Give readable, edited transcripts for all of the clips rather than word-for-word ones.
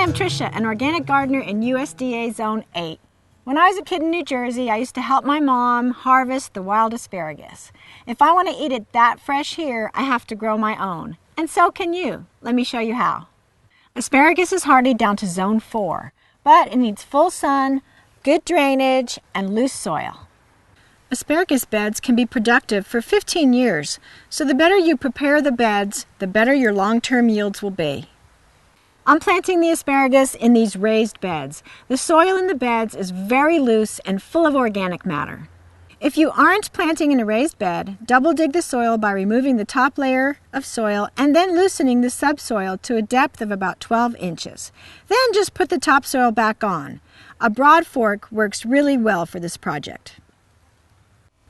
I'm Tricia, an organic gardener in USDA Zone 8. When I was a kid in New Jersey, I used to help my mom harvest the wild asparagus. If I want to eat it that fresh here, I have to grow my own. And so can you. Let me show you how. Asparagus is hardy down to Zone 4, but it needs full sun, good drainage, and loose soil. Asparagus beds can be productive for 15 years, so the better you prepare the beds, the better your long-term yields will be. I'm planting the asparagus in these raised beds. The soil in the beds is very loose and full of organic matter. If you aren't planting in a raised bed, double dig the soil by removing the top layer of soil and then loosening the subsoil to a depth of about 12 inches. Then just put the topsoil back on. A broad fork works really well for this project.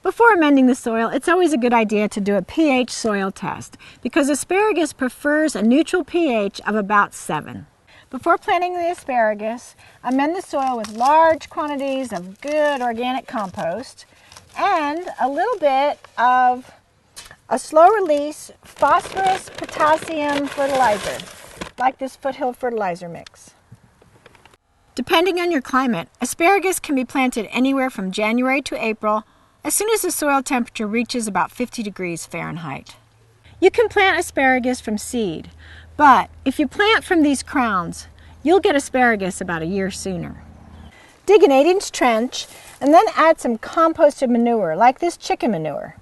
Before amending the soil, it's always a good idea to do a pH soil test because asparagus prefers a neutral pH of about 7. Before planting the asparagus, amend the soil with large quantities of good organic compost and a little bit of a slow-release phosphorus potassium fertilizer, like this Foothill fertilizer mix. Depending on your climate, asparagus can be planted anywhere from January to April as soon as the soil temperature reaches about 50 degrees Fahrenheit. You can plant asparagus from seed, but if you plant from these crowns, you'll get asparagus about a year sooner. Dig an 8-inch trench and then add some composted manure, like this chicken manure.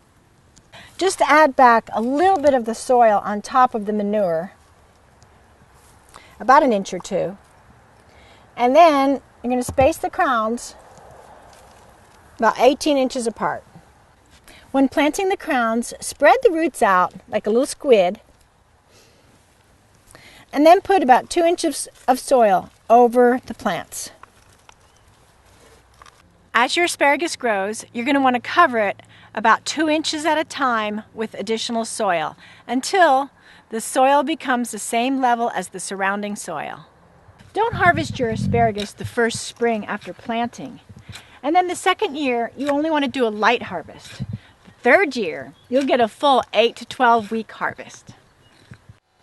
Just add back a little bit of the soil on top of the manure, about 1 inch or 2. And then you're going to space the crowns about 18 inches apart. When planting the crowns, spread the roots out like a little squid and then put about 2 inches of soil over the plants. As your asparagus grows, you're going to want to cover it about 2 inches at a time with additional soil until the soil becomes the same level as the surrounding soil. Don't harvest your asparagus the first spring after planting. And then the second year, you only want to do a light harvest. The third year, you'll get a full 8 to 12 week harvest.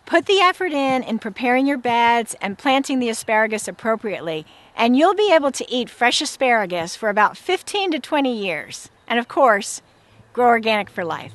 Put the effort in preparing your beds and planting the asparagus appropriately, and you'll be able to eat fresh asparagus for about 15 to 20 years. And of course, grow organic for life.